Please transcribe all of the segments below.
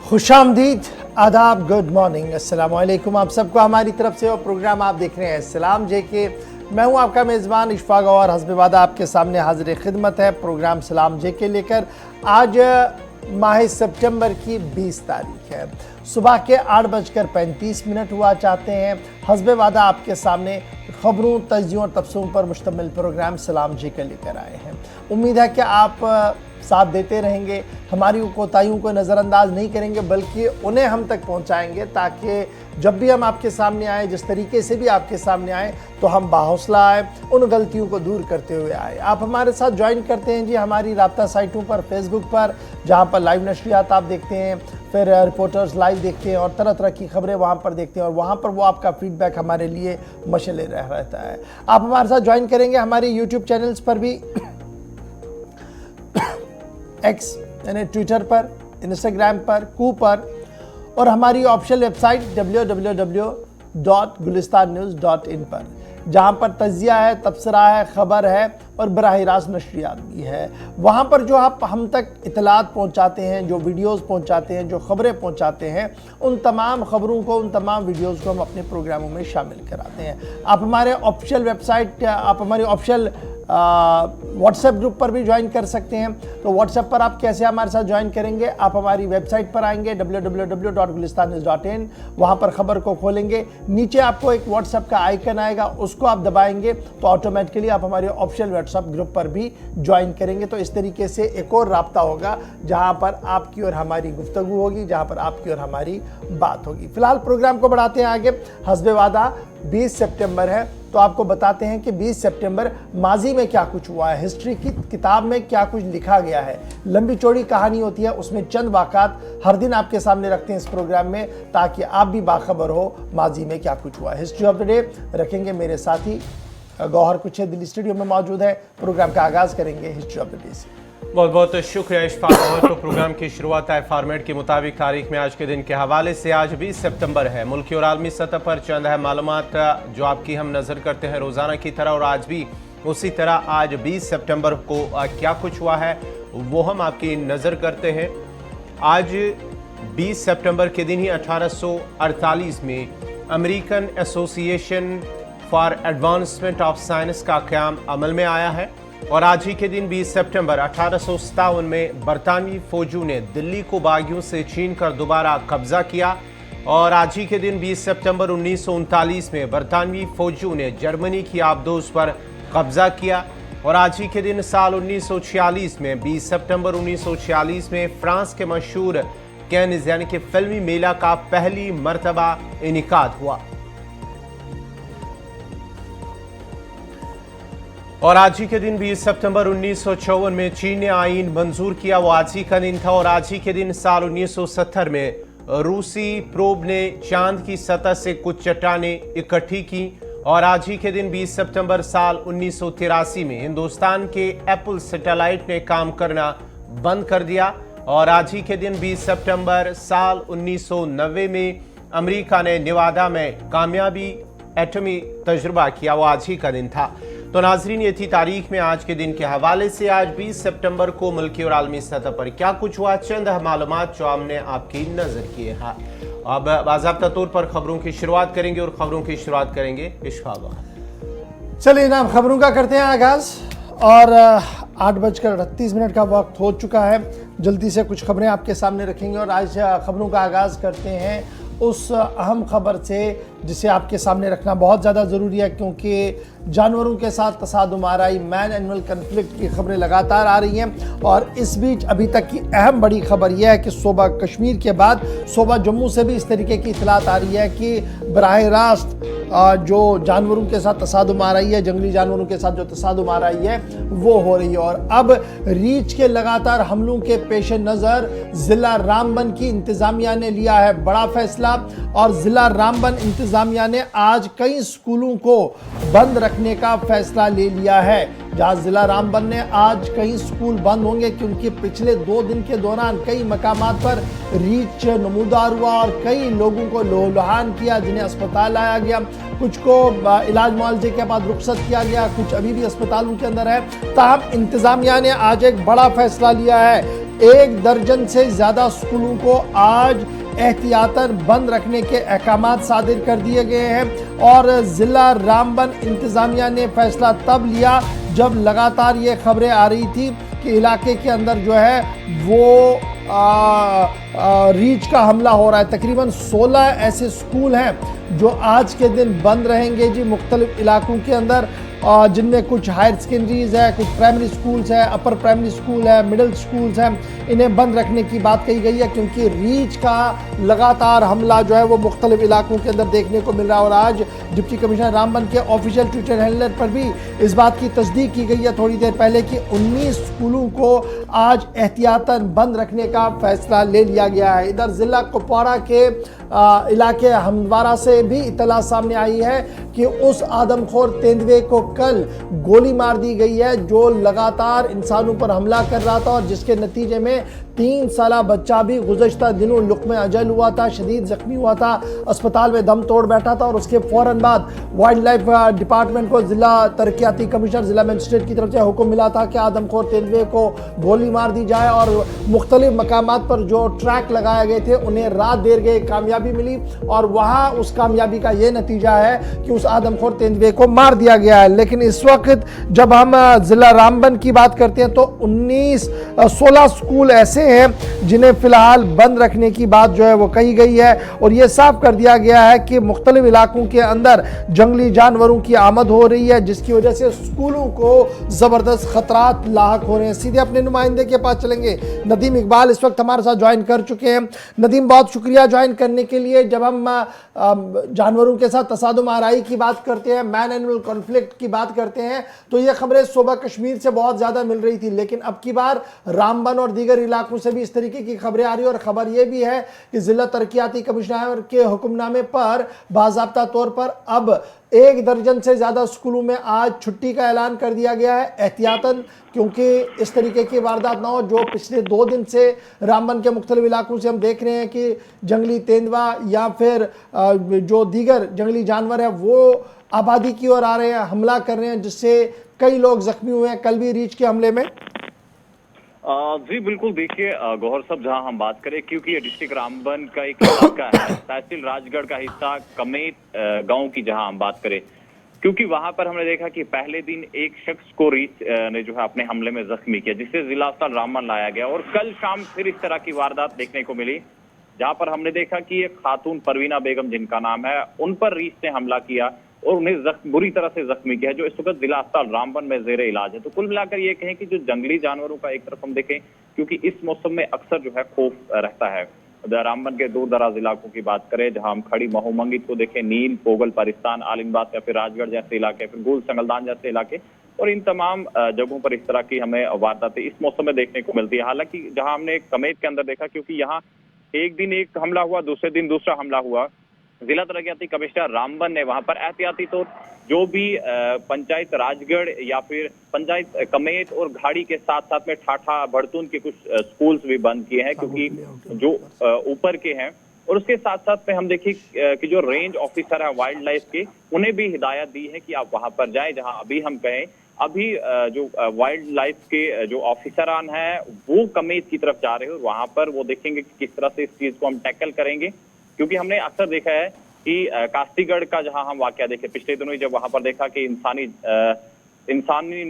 खुशामदीद, आदाब, good morning, अस्सलाम वालेकुम आप सबको हमारी तरफ से। और प्रोग्राम आप देख रहे हैं सलाम जेके। मैं हूं आपका मेज़बान इशफाक और हस्ब वादा आपके सामने हाजिर खिदमत है। प्रोग्राम सलाम जेके लेकर आज माह सितंबर की 20 तारीख है। सुबह के 8:35 हुआ चाहते हैं। हस्ब वादा आपके सामने खबरों, तजियों और तबसरों पर मुश्तमिल प्रोग्राम सलाम जेके लेकर आए हैं। उम्मीद है कि आप साथ देते रहेंगे, हमारी कोताहियों को नज़रअंदाज नहीं करेंगे बल्कि उन्हें हम तक पहुंचाएंगे, ताकि जब भी हम आपके सामने आए, जिस तरीके से भी आपके सामने आए, तो हम बाहौसला आए, उन गलतियों को दूर करते हुए आए। आप हमारे साथ ज्वाइन करते हैं जी हमारी राब्ता साइटों पर, फेसबुक पर, जहां पर लाइव नशरियात आप देखते हैं, फिर रिपोर्टर्स लाइव देखते हैं और तरह तरह की खबरें वहां पर देखते हैं, और वहां पर वो आपका फीडबैक हमारे लिए मशले रहता है। आप हमारे साथ ज्वाइन करेंगे हमारे यूट्यूब चैनल्स पर भी, एक्स यानी ट्विटर पर, इंस्टाग्राम पर, कू पर, और हमारी ऑफिशियल वेबसाइट www.gulistannews.in पर, जहां पर तजिया है, तबसरा है, खबर है और बराह रास्त नशरियात भी है। वहां पर जो आप हम तक इतलात पहुंचाते हैं, जो वीडियोस पहुंचाते हैं, जो खबरें पहुंचाते हैं, उन तमाम खबरों को, उन तमाम वीडियोस को हम अपने प्रोग्रामों में शामिल कराते हैं। आप हमारे ऑफिशियल वेबसाइट, आप हमारी ऑफिशियल व्हाट्सएप ग्रुप पर भी ज्वाइन कर सकते हैं। तो व्हाट्सएप पर आप कैसे हमारे साथ ज्वाइन करेंगे? आप हमारी वेबसाइट पर आएंगे www.gulistannews.in, वहाँ पर खबर को खोलेंगे, नीचे आपको एक व्हाट्सएप का आइकन आएगा, उसको आप दबाएंगे तो ऑटोमेटिकली आप हमारे ऑफिशियल व्हाट्सएप ग्रुप पर भी ज्वाइन करेंगे। तो इस तरीके से एक और राब्ता होगा जहाँ पर आपकी और हमारी गुफ्तगू होगी, जहाँ पर आपकी और हमारी बात होगी। फिलहाल प्रोग्राम को बढ़ाते हैं आगे। हस्ब वादा 20 सितंबर है, तो आपको बताते हैं कि 20 सितंबर माजी में क्या कुछ हुआ है, हिस्ट्री की किताब में क्या कुछ लिखा गया है। लंबी चौड़ी कहानी होती है, उसमें चंद वाक़ात हर दिन आपके सामने रखते हैं इस प्रोग्राम में, ताकि आप भी बाखबर हो माजी में क्या कुछ हुआ है। हिस्ट्री ऑफ द डे रखेंगे मेरे साथी गौहर कुछ दिल्ली स्टूडियो में मौजूद है। प्रोग्राम का आगाज़ करेंगे हिस्ट्री ऑफ द डे से। बहुत बहुत शुक्रिया इशफाक। और तो प्रोग्राम की शुरुआत है फॉर्मेट के मुताबिक तारीख में आज के दिन के हवाले से। आज 20 सितंबर है। मुल्की और आलमी सतह पर चंद है मालूमात जो आपकी हम नज़र करते हैं रोज़ाना की तरह, और आज भी उसी तरह आज 20 सितंबर को क्या कुछ हुआ है वो हम आपकी नज़र करते हैं। आज 20 सितंबर के दिन ही 1848 में American association for advancement of science का क़याम अमल में आया है। और आज ही के दिन 20 सितंबर 1857 में बरतानवी फौजों ने दिल्ली को बागियों से छीन कर दोबारा कब्जा किया। और आज ही के दिन 20 सितंबर 1939 में बरतानवी फौजों ने जर्मनी की आबदोज पर कब्जा किया। और आज ही के दिन साल 1946 में 20 सितंबर 1946 में फ्रांस के मशहूर कैनिस यानी कि फिल्मी मेला का पहली मरतबा इनेकाद हुआ। और आज ही के दिन 20 सितंबर 1954 में चीन ने आईन मंजूर किया, वो आज ही का दिन था। और आज ही के दिन साल 1970 में रूसी प्रोब ने चांद की सतह से कुछ चट्टानें इकट्ठी की। और आज ही के दिन 20 सितंबर साल 1983 में हिंदुस्तान के एप्पल सैटेलाइट ने काम करना बंद कर दिया। और आज ही के दिन 20 सितंबर साल 1990 में अमेरिका ने नेवादा में कामयाबी एटमी तजुर्बा किया, वो आज ही का दिन था। तो नाजरीन, ये थी तारीख में आज के दिन के हवाले से आज 20 सितंबर को मुल्की और आलमी सतह पर क्या कुछ हुआ, चंद मालूमात जो हमने आपकी नजर किए हैं। अब बाज़ाब्ता तौर पर खबरों की शुरुआत करेंगे और खबरों की शुरुआत करेंगे इशफाक। चलिए ना, खबरों का करते हैं आगाज। और 8:38 का वक्त हो चुका है। जल्दी से कुछ खबरें आपके सामने रखेंगे और आज खबरों का आगाज करते हैं उस अहम खबर से जिसे आपके सामने रखना बहुत ज़्यादा ज़रूरी है, क्योंकि जानवरों के साथ तसादुम आराई, मैन एनिमल कन्फ्लिक्ट की खबरें लगातार आ रही हैं। और इस बीच अभी तक की अहम बड़ी खबर यह है कि सूबा कश्मीर के बाद सूबा जम्मू से भी इस तरीके की इतलात आ रही है कि बराह रास्त जो जानवरों के साथ तसादुम आ रही है, जंगली जानवरों के साथ जो तसादुम आ रही है वो हो रही है। और अब रीछ के लगातार हमलों के पेश नज़र ज़िला रामबन की इंतज़ामिया ने लिया है बड़ा फैसला। और ज़िला रामबन इंतज़ामिया ने आज कई स्कूलों को बंद रखने का फैसला ले लिया है। जहाँ ज़िला रामबन ने आज कई स्कूल बंद होंगे, क्योंकि पिछले 2 दिन के दौरान कई मकामात पर रीछ नमूदार हुआ और कई लोगों को लोहलुहान किया, जिन्हें अस्पताल लाया गया, कुछ को इलाज मुआवजे के बाद रुखसत किया गया, कुछ अभी भी अस्पतालों के अंदर है। ताहम इंतज़ामिया ने आज एक बड़ा फैसला लिया है 1 दर्जन से ज्यादा स्कूलों को आज एहतियातन बंद रखने के अहकाम सादिर कर दिए गए हैं और जिला रामबन इंतजामिया ने फैसला तब लिया जब लगातार ये खबरें आ रही थी कि इलाके के अंदर जो है वो रीछ का हमला हो रहा है। तकरीबन 16 ऐसे स्कूल हैं जो आज के दिन बंद रहेंगे जी, मुख्तलिफ इलाकों के अंदर, जिनमें कुछ हायर सेकेंडरीज है, कुछ प्राइमरी स्कूल्स है, अपर प्राइमरी स्कूल है, मिडिल स्कूल्स हैं। इन्हें बंद रखने की बात कही गई है क्योंकि रीछ का लगातार हमला जो है वो मुख्तलिफ इलाकों के अंदर देखने को मिल रहा है। और आज डिप्टी कमिश्नर रामबन के ऑफिशियल ट्विटर हैंडलर पर भी इस बात की तस्दीक की गई है थोड़ी देर पहले कि 19 स्कूलों को आज एहतियातन बंद रखने का फैसला ले लिया गया है। इधर जिला कुपवाड़ा के इलाके हमवारा से भी इतला सामने आई है कि उस आदमखोर तेंदुए को कल गोली मार दी गई है जो लगातार इंसानों पर हमला कर रहा था और जिसके नतीजे में 3 साला बच्चा भी गुज़श्ता दिनों लुक़्मे अजल हुआ था, शदीद जख्मी हुआ था, अस्पताल में दम तोड़ बैठा था। और उसके फ़ौरन बाद वाइल्ड लाइफ डिपार्टमेंट को ज़िला तरक्याती कमिश्नर ज़िला मजिस्ट्रेट की तरफ से हुक्म मिला था कि आदमखोर तेंदुए को गोली मार दी जाए और मुख्तलिफ मकामात पर जो ट्रैक लगाए गए थे उन्हें रात देर गए कामयाबी मिली और वहाँ उस कामयाबी का ये नतीजा है कि उस आदमखोर तेंदुए को मार दिया गया है। लेकिन इस वक्त जब हम ज़िला रामबन की बात करते हैं तो 16 स्कूल ऐसे हैं जिन्हें फिलहाल बंद रखने की बात जो है वो कही गई है और ये साफ कर दिया गया है कि मुख्तलिफ इलाकों के अंदर जंगली जानवरों की आमद हो रही है जिसकी वजह से स्कूलों को ज़बरदस्त खतरात लाहक हो रहे हैं। सीधे अपने नुमाइंदे के पास चलेंगे। नदीम इकबाल इस वक्त हमारे साथ ज्वाइन कर चुके हैं। नदीम, बहुत शुक्रिया ज्वाइन करने के लिए। जब हम जानवरों के साथ तसादुम आराई की बात करते हैं, मैन एनिमल कॉन्फ्लिक्ट की बात करते हैं तो ये खबरें सूबा कश्मीर से बहुत ज़्यादा मिल रही थी, लेकिन अब की बार रामबन और दीगर इलाकों से भी इस तरीके की खबरें आ रही है। और खबर यह भी है कि जिला तरक्याती कमिश्नर के हुक्मनामे पर बाज़ाब्ता तौर पर अब 1 दर्जन से ज़्यादा स्कूलों में आज छुट्टी का ऐलान कर दिया गया है एहतियातन, क्योंकि इस तरीके की वारदात ना हो जो पिछले 2 दिन से रामबन के मुख्तलिफ इलाकों से हम देख रहे हैं कि जंगली तेंदुआ या फिर जो दीगर जंगली जानवर है वो आबादी की ओर आ रहे हैं, हमला कर रहे हैं, जिससे कई लोग जख्मी हुए हैं कल भी रीछ के हमले में। जी बिल्कुल, देखिए गौहर साहब, जहां हम बात करें क्योंकि ये डिस्ट्रिक्ट रामबन का एक इलाका है, तहसील राजगढ़ का हिस्सा कमेत गांव की जहां हम बात करें, क्योंकि वहां पर हमने देखा कि पहले दिन एक शख्स को रीछ ने जो है अपने हमले में जख्मी किया जिससे जिला अस्पताल रामबन लाया गया और कल शाम फिर इस तरह की वारदात देखने को मिली जहां पर हमने देखा कि एक खातून परवीना बेगम जिनका नाम है उन पर रीछ ने हमला किया और उन्हें बुरी तरह से जख्मी किया जो इस वक्त जिला अस्पताल रामबन में जेरे इलाज है। तो कुल मिलाकर ये कहें कि जो जंगली जानवरों का एक तरफ हम देखें, क्योंकि इस मौसम में अक्सर जो है खौफ रहता है। रामबन के दूर दराज इलाकों की बात करें, जहां हम खड़ी महू मंगित को देखें, नील, पोगल, पारिस्तान, आलिमबाग या फिर राजगढ़ जैसे इलाके, फिर गुल, संगलदान जैसे इलाके, और इन तमाम जगहों पर इस तरह की हमें वारदातें इस मौसम में देखने को मिलती है। हालांकि जहां हमने कमेत के अंदर देखा, क्योंकि यहाँ एक दिन एक हमला हुआ, दूसरे दिन दूसरा हमला हुआ, जिला तरक्याती कमिश्नर रामबन ने वहां पर एहतियाती तौर जो भी पंचायत राजगढ़ या फिर पंचायत कमेत और घाड़ी के साथ साथ में ठाठा, भड़तून के कुछ स्कूल्स भी बंद किए हैं क्योंकि जो ऊपर के हैं। और उसके साथ साथ में हम देखिए कि जो रेंज ऑफिसर है वाइल्ड लाइफ के, उन्हें भी हिदायत दी है कि आप वहां पर जाएं जहां अभी हम कहें अभी जो वाइल्ड लाइफ के जो ऑफिसरान हैं वो कमेत की तरफ जा रहे हैं और वहां पर वो देखेंगे कि किस तरह से इस चीज को हम टैकल करेंगे। क्योंकि हमने अक्सर देखा है कि कास्तीगढ़ का जहां हम वाकया देखे पिछले दिनों, जब वहां पर देखा कि इंसानी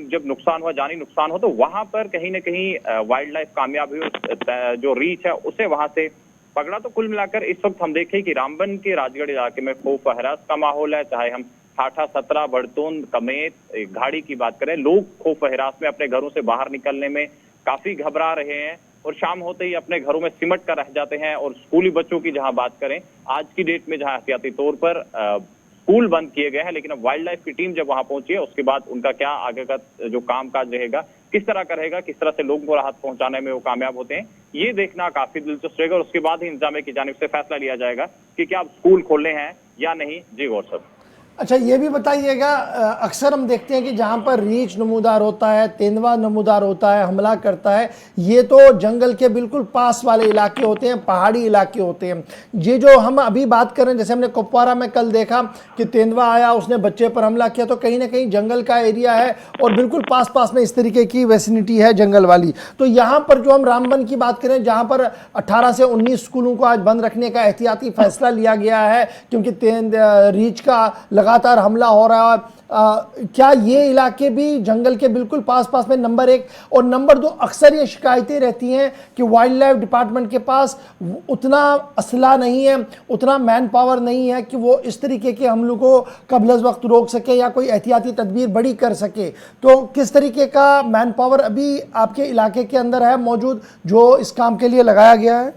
जब नुकसान हुआ, जानी नुकसान हो, तो वहां पर कहीं ना कहीं वाइल्ड लाइफ कामयाब हुई, जो रीच है उसे वहां से पकड़ा। तो कुल मिलाकर इस वक्त हम देखें कि रामबन के राजगढ़ इलाके में खौफ हरास का माहौल है, चाहे हम ठाठा, सतरा, भड़तून, कमेत, घाड़ी की बात करें, लोग खौफ हरास में अपने घरों से बाहर निकलने में काफी घबरा रहे हैं और शाम होते ही अपने घरों में सिमट कर रह जाते हैं। और स्कूली बच्चों की जहां बात करें, आज की डेट में जहां एहतियाती तौर पर स्कूल बंद किए गए हैं, लेकिन अब वाइल्ड लाइफ की टीम जब वहां पहुंची है उसके बाद उनका क्या आगे का जो कामकाज रहेगा, किस तरह का रहेगा, किस तरह से लोगों को राहत पहुंचाने में वो कामयाब होते हैं, ये देखना काफी दिलचस्प रहेगा। और उसके बाद ही इंतजामिया की जानिब से फैसला लिया जाएगा कि क्या अब स्कूल खोलने हैं या नहीं। जी गौर साहब। अच्छा, ये भी बताइएगा, अक्सर हम देखते हैं कि जहाँ पर रीछ नमूदार होता है, तेंदुआ नमूदार होता है, हमला करता है, ये तो जंगल के बिल्कुल पास वाले इलाके होते हैं, पहाड़ी इलाके होते हैं। ये जो हम अभी बात कर रहे हैं, जैसे हमने कुपवारा में कल देखा कि तेंदुआ आया, उसने बच्चे पर हमला किया, तो कहीं ना कहीं जंगल का एरिया है और बिल्कुल पास पास में इस तरीके की वेसिनिटी है जंगल वाली। तो यहाँ पर जो हम रामबन की बात करें, जहाँ पर 18 से 19 स्कूलों को आज बंद रखने का एहतियाती फैसला लिया गया है क्योंकि रीछ का लगातार हमला हो रहा है, क्या ये इलाके भी जंगल के बिल्कुल पास पास में? नंबर 1। और नंबर 2, अक्सर ये शिकायतें रहती हैं कि वाइल्ड लाइफ डिपार्टमेंट के पास उतना असला नहीं है, उतना मैन पावर नहीं है कि वो इस तरीके के हमलों को कबल वक्त रोक सके या कोई एहतियाती तदबीर बड़ी कर सके। तो किस तरीके का मैन पावर अभी आपके इलाके के अंदर है मौजूद जो इस काम के लिए लगाया गया है?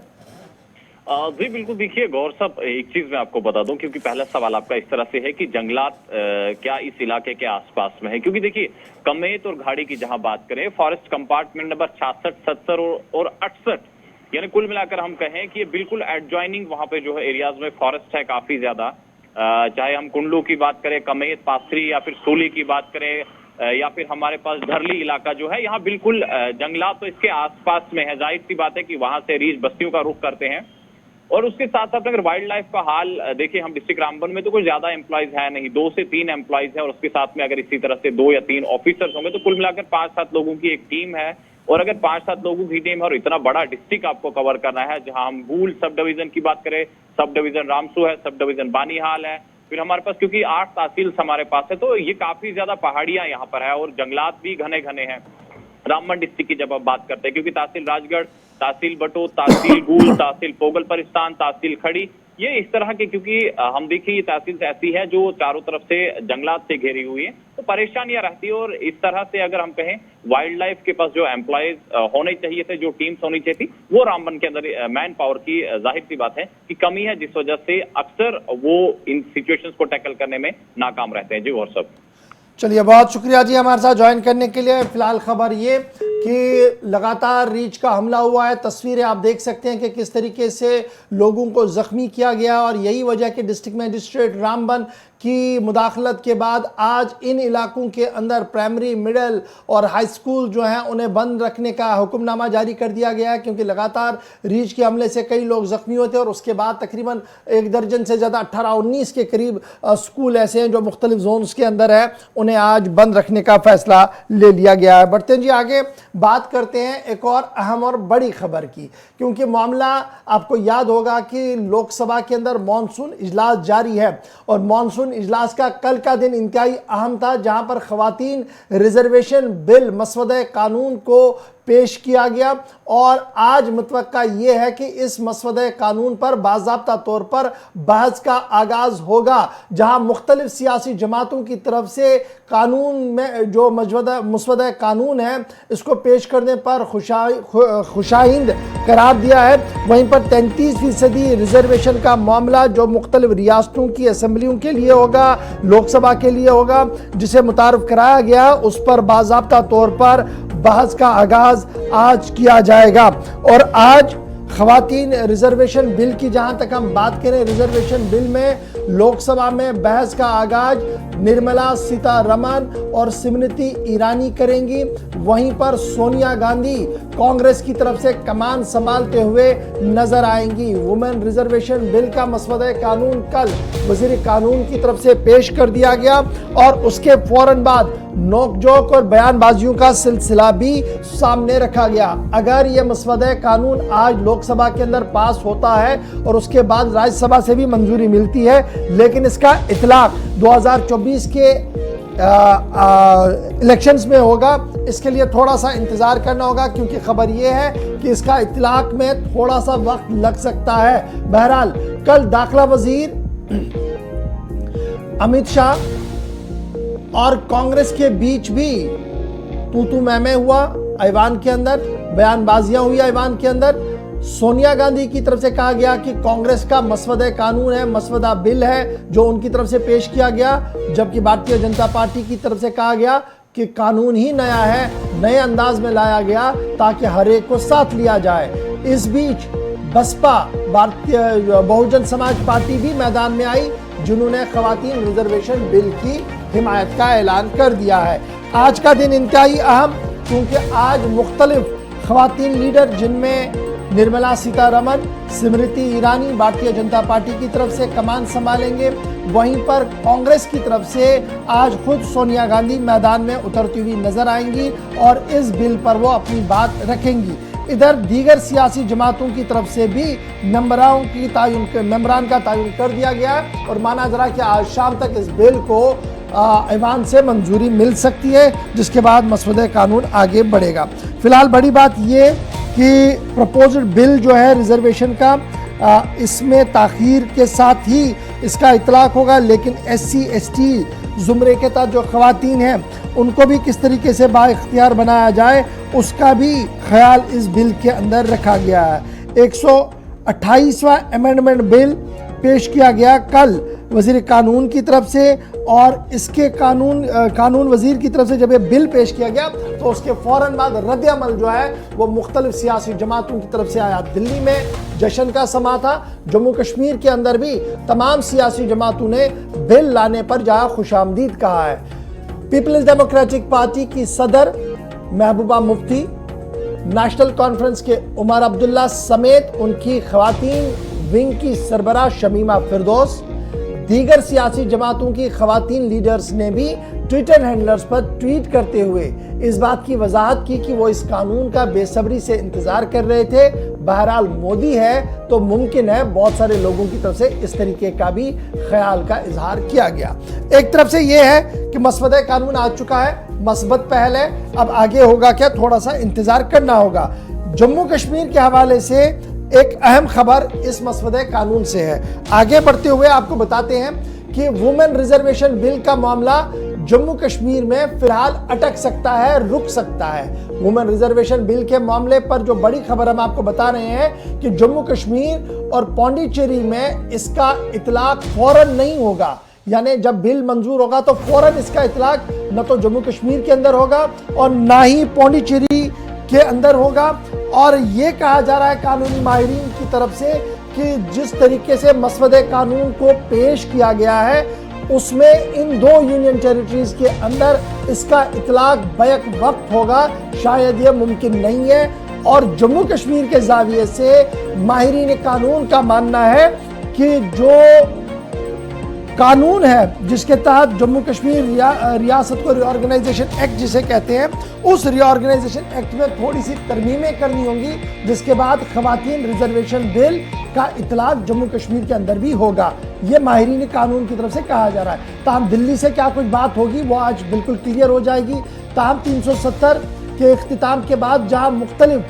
जी बिल्कुल, देखिए गौर साहब, एक चीज मैं आपको बता दूं, क्योंकि पहला सवाल आपका इस तरह से है कि जंगलात क्या इस इलाके के आसपास में है, क्योंकि देखिए कमेत और घाड़ी की जहां बात करें, फॉरेस्ट कंपार्टमेंट नंबर 66, 70 और 68, यानी कुल मिलाकर हम कहें कि ये बिल्कुल एडजॉइनिंग वहां पे जो है एरियाज में फॉरेस्ट है काफी ज्यादा। चाहे हम कुंडलू की बात करें, कमेत, पाथरी या फिर सूली की बात करें, या फिर हमारे पास धरली इलाका जो है, यहाँ बिल्कुल जंगलात तो इसके आसपास में है। जाहिर सी बात है कि वहां से रीछ बस्तियों का रुख करते हैं। और उसके साथ साथ अगर वाइल्ड लाइफ का हाल देखिए, हम डिस्ट्रिक्ट रामबन में तो कोई ज्यादा एम्प्लॉयज है नहीं, 2 से 3 एम्प्लॉयज है, और उसके साथ में अगर इसी तरह से 2 या 3 ऑफिसर्स होंगे तो कुल मिलाकर 5-7 लोगों की एक टीम है। और अगर 5-7 लोगों की टीम है और इतना बड़ा डिस्ट्रिक्ट आपको कवर करना है, जहां हम भूल सब डिवीजन की बात करें, सब डिवीजन रामसू है, सब डिवीजन बानीहाल है, फिर हमारे पास क्योंकि 8 तहसील हमारे पास है, तो ये काफी ज्यादा पहाड़ियां यहाँ पर है और जंगलात भी घने घने हैं रामबन डिस्ट्रिक्ट की जब आप बात करते हैं, क्योंकि तहसील राजगढ़, तहसील बटोत, तहसील गूल, तहसील पोगल परिस्तान, तहसील खड़ी, ये इस तरह के, क्योंकि हम देखिए ये तहसील ऐसी है जो चारों तरफ से जंगलात से घेरी हुई है, तो परेशानियां रहती है। और इस तरह से अगर हम कहें वाइल्ड लाइफ के पास जो एम्प्लॉयज होने चाहिए थे, जो टीम्स होनी चाहिए थी, वो रामबन के अंदर मैन पावर की जाहिर सी बात है कि कमी है, जिस वजह से अक्सर वो इन सिचुएशंस को टैकल करने में नाकाम रहते हैं। जी और सब, चलिए, बहुत शुक्रिया जी हमारे साथ ज्वाइन करने के लिए। फिलहाल खबर ये कि लगातार रीछ का हमला हुआ है, तस्वीरें आप देख सकते हैं कि किस तरीके से लोगों को जख्मी किया गया, और यही वजह कि डिस्ट्रिक्ट मजिस्ट्रेट रामबन की मुदाखलत के बाद आज इन इलाकों के अंदर प्राइमरी, मिडिल और हाई स्कूल जो हैं उन्हें बंद रखने का हुक्मनामा जारी कर दिया गया है, क्योंकि लगातार रीछ के हमले से कई लोग जख्मी होते हैं और उसके बाद तकरीबन 1 दर्जन से ज़्यादा 18-19 के करीब स्कूल ऐसे हैं जो मुख्तलिफ जोन्स के अंदर है, उन्हें आज बंद रखने का फैसला ले लिया गया है। बढ़ते हैं जी आगे, बात करते हैं एक और अहम और बड़ी खबर की, क्योंकि मामला आपको याद होगा कि लोकसभा के अंदर मॉनसून इजलास जारी है और मॉनसून इजलास का कल का दिन इंतहाई अहम था, जहां पर खवातीन रिजर्वेशन बिल मसवदे कानून को पेश किया गया। और आज मुतवक्का यह है कि इस मसवदे कानून पर बाज़ाब्ता तौर पर बहस का आगाज होगा, जहां मुख्तलिफ सियासी जमातों की तरफ से कानून में जो मसवदा कानून है इसको पेश करने पर खुशाइंद करार दिया है। वहीं पर 33% रिजर्वेशन का मामला जो मुख्तलिफ रियासतों की असम्बलियों के लिए होगा, लोकसभा के लिए होगा, जिसे मुतारफ कराया गया, उस पर बाज़ाब्ता तौर पर बहस का आगाज आज किया जाएगा। और आज खवातीन रिजर्वेशन बिल की जहां तक हम बात करें, रिजर्वेशन बिल में लोकसभा में बहस का आगाज निर्मला सीतारमण और स्मृति ईरानी करेंगी। वहीं पर सोनिया गांधी कांग्रेस की तरफ से कमान संभालते हुए नजर आएंगी। वुमेन रिजर्वेशन बिल का मसवदा कानून कल वजीर कानून की तरफ से पेश कर दिया गया और उसके फौरन बाद नोकझोंक और बयानबाजियों का सिलसिला भी सामने रखा गया। अगर यह मसवदा कानून आज लोकसभा के अंदर पास होता है और उसके बाद राज्यसभा से भी मंजूरी मिलती है, लेकिन इसका इतलाक 2024 के इलेक्शंस में होगा, इसके लिए थोड़ा सा इंतजार करना होगा, क्योंकि खबर यह है कि इसका इतलाक में थोड़ा सा वक्त लग सकता है। बहरहाल कल दाखिला वजीर अमित शाह और कांग्रेस के बीच भी तू मैं हुआ ऐवान के अंदर, बयानबाजियां हुई ऐवान के अंदर। सोनिया गांधी की तरफ से कहा गया कि कांग्रेस का मसवदा कानून है, मसवदा बिल है जो उनकी तरफ से पेश किया गया, जबकि भारतीय जनता पार्टी की तरफ से कहा गया कि कानून ही नया है, नए अंदाज में लाया गया ताकि हर एक को साथ लिया जाए। इस बीच बसपा, भारतीय बहुजन समाज पार्टी भी मैदान में आई जिन्होंने खवातीन रिजर्वेशन बिल की हिमायत का ऐलान कर दिया है। आज का दिन इंतहाई अहम, क्योंकि आज मुख्तलिफ खवातीन लीडर जिनमें निर्मला सीतारमन, स्मृति ईरानी भारतीय जनता पार्टी की तरफ से कमान संभालेंगे, वहीं पर कांग्रेस की तरफ से आज खुद सोनिया गांधी मैदान में उतरती हुई नजर आएंगी और इस बिल पर वो अपनी बात रखेंगी। इधर दीगर सियासी जमातों की तरफ से भी मेंबरान का तयन कर दिया गया है और माना जा रहा है कि आज शाम तक इस बिल को ऐवान से मंजूरी मिल सकती है, जिसके बाद मसौदे कानून आगे बढ़ेगा। फिलहाल बड़ी बात ये कि प्रपोज्ड बिल जो है रिजर्वेशन का, इसमें ताखीर के साथ ही इसका इतलाक होगा, लेकिन SC ST जुमरे के तहत जो खवातीन हैं उनको भी किस तरीके से बाइख्तियार बनाया जाए उसका भी ख्याल इस बिल के अंदर रखा गया है। 128वां अमेंडमेंट बिल पेश किया गया कल वजीर कानून की तरफ से, और इसके कानून वजीर की तरफ से जब ये बिल पेश किया गया तो उसके फ़ौरन बाद रद्द-ए-अमल जो है वो मुख्तलिफ सियासी जमातों की तरफ से आया। दिल्ली में जश्न का समा था, जम्मू कश्मीर के अंदर भी तमाम सियासी जमातों ने बिल लाने पर जहाँ खुशामदीद कहा है। पीपल्स डेमोक्रेटिक पार्टी की सदर महबूबा मुफ्ती, नेशनल कॉन्फ्रेंस के उमर अब्दुल्ला समेत उनकी खवातीन विंग की सरबराह शमीमा फिरदौस, दीगर सियासी जमातों की खवातीन लीडर्स ने भी ट्विटर हैंडलर्स पर ट्वीट करते हुए इस बात की वजाहत की कि वो इस कानून का बेसब्री से इंतजार कर रहे थे। बहरहाल मोदी है तो मुमकिन है बहुत सारे लोगों की तरफ से इस तरीके का भी ख्याल का इजहार किया गया। एक तरफ से ये है कि मसवदा कानून आ चुका है, मस्बत पहल है, अब आगे होगा क्या, थोड़ा सा इंतजार करना होगा। जम्मू कश्मीर के हवाले से एक अहम खबर इस मसवदे कानून से है। आगे बढ़ते हुए आपको बताते हैं कि वुमेन रिजर्वेशन बिल का मामला जम्मू कश्मीर में फिलहाल अटक सकता है, रुक सकता है। वुमेन रिजर्वेशन बिल के मामले पर जो बड़ी खबर हम आपको बता रहे हैं कि जम्मू कश्मीर और पौंडीचेरी में इसका इतलाक फौरन नहीं होगा, यानी जब बिल मंजूर होगा तो फौरन इसका इतलाक न तो जम्मू कश्मीर के अंदर होगा और ना ही पौंडीचेरी के अंदर होगा। और ये कहा जा रहा है कानूनी माहिरीन की तरफ से कि जिस तरीके से मसवदे कानून को पेश किया गया है उसमें इन दो यूनियन टेरिटरीज के अंदर इसका इतलाक बैक वक्त होगा, शायद ये मुमकिन नहीं है। और जम्मू कश्मीर के जाविये से माहिरीन कानून का मानना है कि जो कानून है जिसके तहत जम्मू कश्मीर रियासत को रीऑर्गेनाइजेशन एक्ट जिसे कहते हैं, उस रीऑर्गेनाइजेशन एक्ट में थोड़ी सी तरमीमें करनी होंगी, जिसके बाद खवातीन रिजर्वेशन बिल का इतलाक जम्मू कश्मीर के अंदर भी होगा। ये माहिरीन कानून की तरफ से कहा जा रहा है। ताहम दिल्ली से क्या कुछ बात होगी वो आज बिल्कुल क्लियर हो जाएगी। ताहम 370 के इख्तिताम के बाद जहां मुख्तलिफ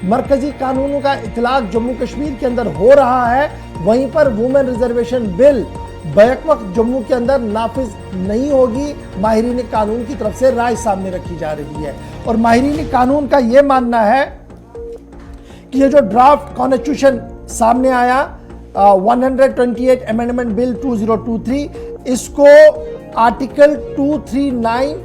मरकजी कानूनों का इतलाक जम्मू कश्मीर के अंदर हो रहा है, वहीं पर वुमेन रिजर्वेशन बिल बैक वक्त जम्मू के अंदर नाफिज नहीं होगी। माहिरीन कानून की तरफ से राय सामने रखी जा रही है और माहिरीन कानून का यह मानना है कि ये जो ड्राफ्ट कॉन्स्टिट्यूशन सामने आया 128 अमेंडमेंट बिल 2023, इसको आर्टिकल 239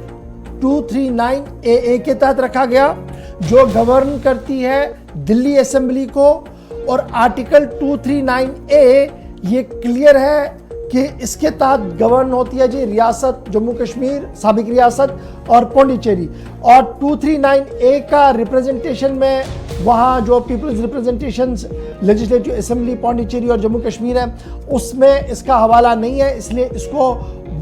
AA के तहत रखा गया जो गवर्न करती है दिल्ली असेंबली को, और आर्टिकल 239A ये क्लियर है कि इसके तहत गवर्न होती है जी रियासत जम्मू कश्मीर साबिक रियासत और पौंडीचेरी। और 239A का रिप्रेजेंटेशन में वहाँ जो peoples representation legislative assembly Pondicherry और जम्मू कश्मीर है उसमें इसका हवाला नहीं है, इसलिए इसको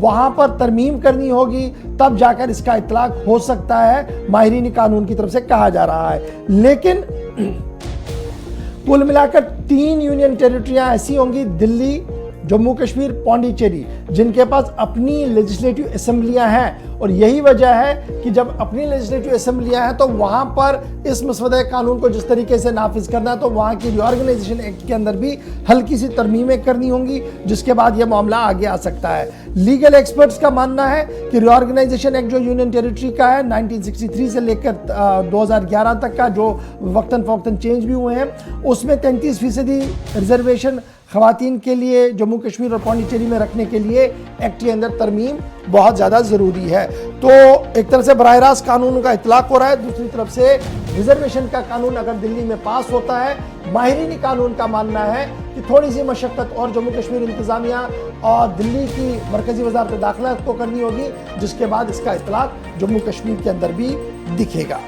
वहाँ पर तरमीम करनी होगी, तब जाकर इसका इतलाक हो सकता है, माहिरीन कानून की तरफ से कहा जा रहा है। लेकिन कुल मिलाकर 3 यूनियन टेरिटरियाँ ऐसी होंगी, दिल्ली, जम्मू कश्मीर, पौंडीचेरी, जिनके पास अपनी लेजिस्लेटिव असेंबलियां हैं। और यही वजह है कि जब अपनी लेजिस्लेटिव असेंबलियां हैं तो वहां पर इस मसवदे कानून को जिस तरीके से नाफिज करना है तो वहां की रीऑर्गेनाइजेशन एक्ट के अंदर भी हल्की सी तरमीमें करनी होंगी, जिसके बाद यह मामला आगे आ सकता है। लीगल एक्सपर्ट्स का मानना है कि रीऑर्गेनाइजेशन एक्ट जो यूनियन टेरिटरी का है 1963 से लेकर 2011 तक का, जो वक्तन फवक्तन चेंज भी हुए हैं, उसमें 33% रिजर्वेशन खवातीन के लिए जम्मू कश्मीर और पौंडीचेरी में रखने के लिए लिए एक्ट के अंदर तरमीम बहुत ज़्यादा ज़रूरी है। तो एक तरफ से बराह रास्त कानून का इतलाक हो रहा है, दूसरी तरफ से रिजर्वेशन का कानून अगर दिल्ली में पास होता है, माहिरीन कानून का मानना है कि थोड़ी सी मशक्क़त और जम्मू कश्मीर इंतज़ामिया और दिल्ली की मरकज़ी वज़ारत दाखिला को करनी होगी, जिसके बाद इसका इतलाक जम्मू कश्मीर के अंदर भी दिखेगा।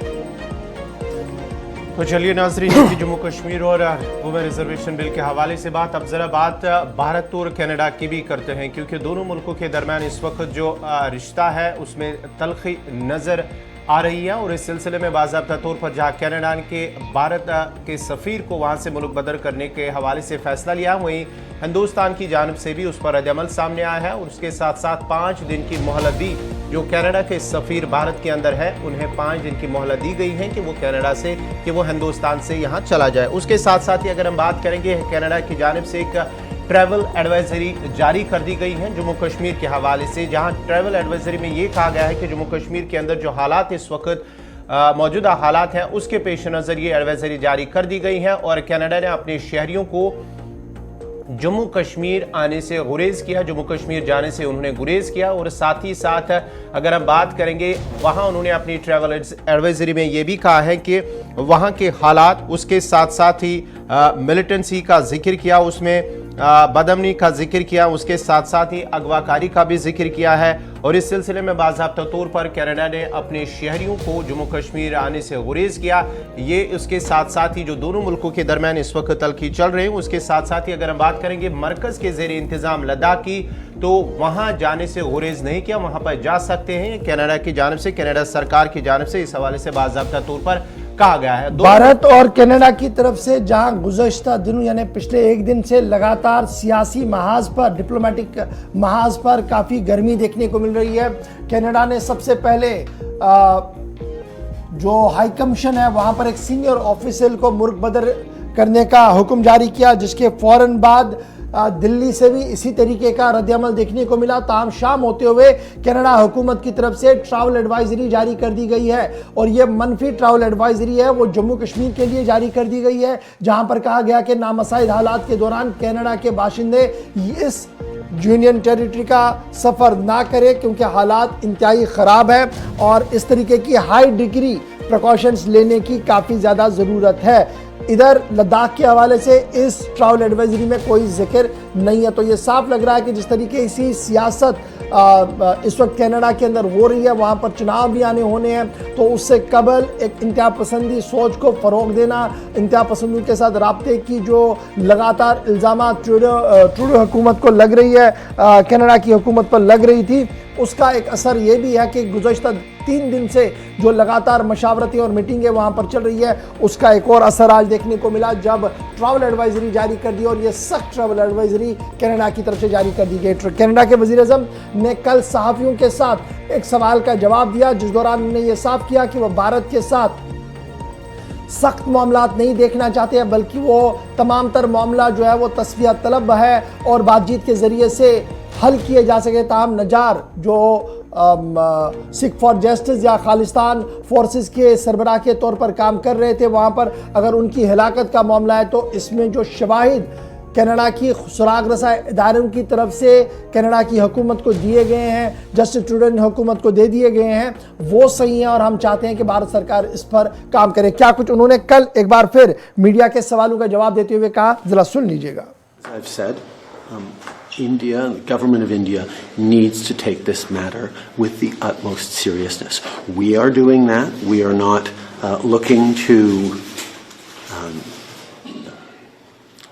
तो चलिए नाज़रीन, की जम्मू कश्मीर और वुमेन रिजर्वेशन बिल के हवाले से बात, अब ज़रा बात भारत और कनाडा की भी करते हैं, क्योंकि दोनों मुल्कों के दरमियान इस वक्त जो रिश्ता है उसमें तलखी नज़र आ रही है। और इस सिलसिले में बाज़ाब्ता तौर पर जहाँ कनाडा के भारत के सफ़ीर को वहाँ से मुल्क बदर करने के हवाले से फ़ैसला लिया, वहीं हिंदुस्तान की जानिब से भी उस पर रद्द-ए-अमल सामने आया है। और उसके साथ साथ 5 दिन की मोहलत दी, जो कनाडा के सफ़ीर भारत के अंदर है उन्हें 5 दिन की मोहलत दी गई है कि वो कनाडा से कि वो हिंदुस्तान से यहाँ चला जाए। उसके साथ साथ ही अगर हम बात करेंगे, कनाडा की जानिब से एक ट्रैवल एडवाइजरी जारी कर दी गई है जम्मू कश्मीर के हवाले से, जहां ट्रैवल एडवाइजरी में ये कहा गया है कि जम्मू कश्मीर के अंदर जो हालात इस वक्त मौजूदा हालात हैं उसके पेश नज़र ये एडवाइजरी जारी कर दी गई है। और कनाडा ने अपने शहरियों को जम्मू कश्मीर आने से गुरेज किया, जम्मू कश्मीर जाने से उन्होंने गुरेज किया। और साथ ही साथ अगर हम बात करेंगे, वहाँ उन्होंने अपनी ट्रैवल एडवाइजरी में ये भी कहा है कि वहाँ के हालात, उसके साथ साथ ही मिलिटेंसी का जिक्र किया, उसमें बदअमनी का जिक्र किया, उसके साथ साथ ही अगवाकारी का भी जिक्र किया है। और इस सिलसिले में बाज़ाब्ता तौर पर कनाडा ने अपने शहरियों को जम्मू कश्मीर आने से गुरेज किया। ये उसके साथ साथ ही जो दोनों मुल्कों के दरमियान इस वक्त तलखी चल रही है, उसके साथ साथ ही अगर हम बात करेंगे मरकज़ के ज़ेर इंतज़ाम लद्दाख की, तो वहाँ जाने से गुरेज नहीं किया, वहाँ पर जा सकते हैं। कनाडा की जानिब से, कनाडा सरकार की जानिब से इस हवाले से बाज़ाब्ता तौर पर कहा गया है। भारत और कनाडा की तरफ से जहां गुज़श्ता दिनों यानी पिछले एक दिन से लगातार सियासी महाज पर, डिप्लोमेटिक महाज पर काफ़ी गर्मी देखने को मिल रही है। कनाडा ने सबसे पहले जो हाई कमीशन है वहां पर एक सीनियर ऑफिशियल को मुल्क बदर करने का हुक्म जारी किया, जिसके फौरन बाद दिल्ली से भी इसी तरीके का रद्द-ए-अमल देखने को मिला। ताम शाम होते हुए कनाडा हुकूमत की तरफ से ट्रैवल एडवाइजरी जारी कर दी गई है, और ये मनफी ट्रैवल एडवाइजरी है वो जम्मू कश्मीर के लिए जारी कर दी गई है, जहां पर कहा गया कि नामसाइद हालात के दौरान कनाडा के बाशिंदे इस यूनियन टेरिटरी का सफ़र ना करें, क्योंकि हालात इंतहाई ख़राब है और इस तरीके की हाई डिग्री प्रिकॉशंस लेने की काफ़ी ज़्यादा ज़रूरत है। इधर लद्दाख के हवाले से इस ट्रैवल एडवाइजरी में कोई जिक्र नहीं है। तो ये साफ लग रहा है कि जिस तरीके से सियासत इस वक्त कनाडा के अंदर हो रही है, वहाँ पर चुनाव भी आने होने हैं, तो उससे कबल एक इंतहा पसंदी सोच को फ़रोग देना, इंतहा पसंदों के साथ राब्ते की जो लगातार इल्ज़ामात ट्रूडो हुकूमत को लग रही है, कनाडा की हुकूमत पर लग रही थी, उसका एक असर ये भी है कि गुज़श्ता 3 दिन से जो लगातार मशावरतें और मीटिंगें वहाँ पर चल रही है, उसका एक और असर आज देखने को मिला जब ट्रैवल एडवाइजरी जारी कर दी, और ये सख्त ट्रैवल एडवाइजरी कनाडा की तरफ से जारी कर दी गई। कनाडा के वज़ीर-ए-आज़म ने कल सहाफ़ियों के साथ एक सवाल का जवाब दिया, जिस दौरान उन्होंने ये साफ किया कि वह भारत के साथ सख्त मामलात नहीं देखना चाहते हैं, बल्कि वो तमाम तर मामला जो है वो तस्फिया तलब है और बातचीत के ज़रिए से हल किए जा सके। ताहम नजार जो सिख फॉर जस्टिस या खालिस्तान फोर्सेस के सरबराह के तौर पर काम कर रहे थे, वहाँ पर अगर उनकी हिलाकत का मामला है तो इसमें जो शवाहिद कनाडा की सुराग रसा इदारों की तरफ से कनाडा की हुकूमत को दिए गए हैं, जस्टिस ट्रूडो ने हुकूमत को दे दिए गए हैं, वो सही हैं और हम चाहते हैं कि भारत सरकार इस पर काम करे। क्या कुछ उन्होंने कल एक बार फिर मीडिया के सवालों का जवाब देते हुए कहा, जरा सुन लीजिएगा। I've said, India, the government of India needs to take this matter with the utmost seriousness. We are doing that. We are not looking to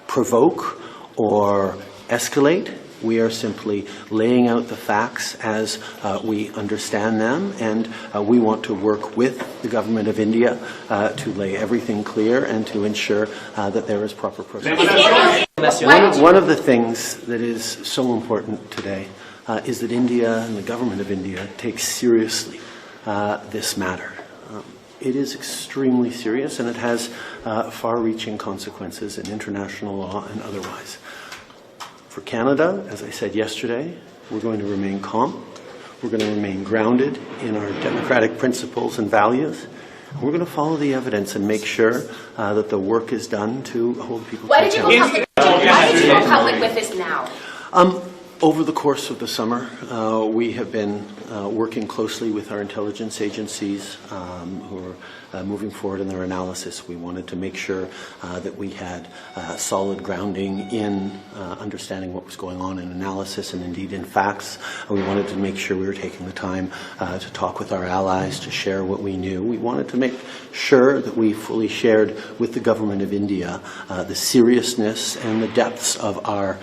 provoke or escalate. We are simply laying out the facts as we understand them, and we want to work with the government of India to lay everything clear and to ensure that there is proper process. One of the things that is so important today is that India and the government of India takes seriously this matter. It is extremely serious, and it has far-reaching consequences in international law and otherwise. For Canada, as I said yesterday, we're going to remain calm. We're going to remain grounded in our democratic principles and values. We're going to follow the evidence and make sure that the work is done to hold people to account. Why did you go public with this now? Over the course of the summer, we have been working closely with our intelligence agencies who are moving forward in their analysis. We wanted to make sure that we had solid grounding in understanding what was going on in analysis and indeed in facts. We wanted to make sure we were taking the time to talk with our allies, to share what we knew. We wanted to make sure that we fully shared with the government of India the seriousness and the depths of our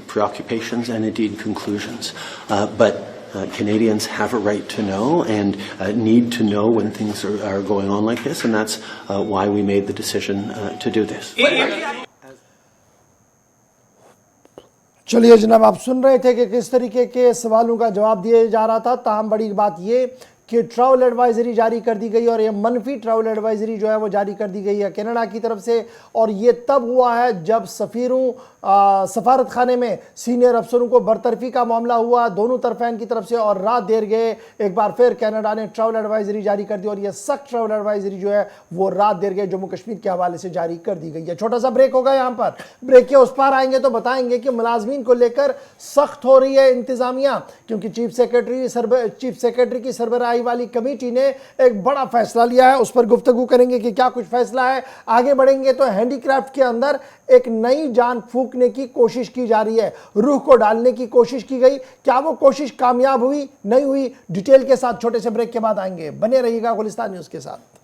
preoccupations and indeed conclusions. But Canadians have a right to know and need to know when things are going on like this, and that's why we made the decision to do this. चलिए जनाब, आप सुन रहे थे कि किस तरीके के सवालों का जवाब दिया जा रहा था। ताहम बड़ी बात ये कि ट्रैवल एडवाइजरी जारी कर दी गई और ये मनफी ट्रैवल एडवाइजरी जो है वो जारी कर दी गई है कनाडा की तरफ से, और ये तब हुआ है जब सफारत खाने में सीनियर अफसरों को बरतरफी का मामला हुआ दोनों तरफैन की तरफ से, और रात देर गए एक बार फिर कनाडा ने ट्रैवल एडवाइजरी जारी कर दी, और ये सख्त ट्रैवल एडवाइजरी जो है वो रात देर गए जम्मू कश्मीर के हवाले से जारी कर दी गई है। छोटा सा ब्रेक होगा, यहाँ पर ब्रेक के उस पार आएंगे तो बताएंगे कि मुलाजमीन को लेकर सख्त हो रही है इंतजामिया, क्योंकि चीफ सेक्रेटरी की सरबराही वाली कमेटी ने एक बड़ा फैसला लिया है। उस पर गुफ्तगू करेंगे कि क्या कुछ फैसला है। आगे बढ़ेंगे तो हैंडीक्राफ्ट के अंदर एक नई जान फूंकने की कोशिश की जा रही है, रूह को डालने की कोशिश की गई, क्या वो कोशिश कामयाब हुई नहीं हुई, डिटेल के साथ छोटे से ब्रेक के बाद आएंगे। बने रहिएगा गुलिस्तान न्यूज के साथ।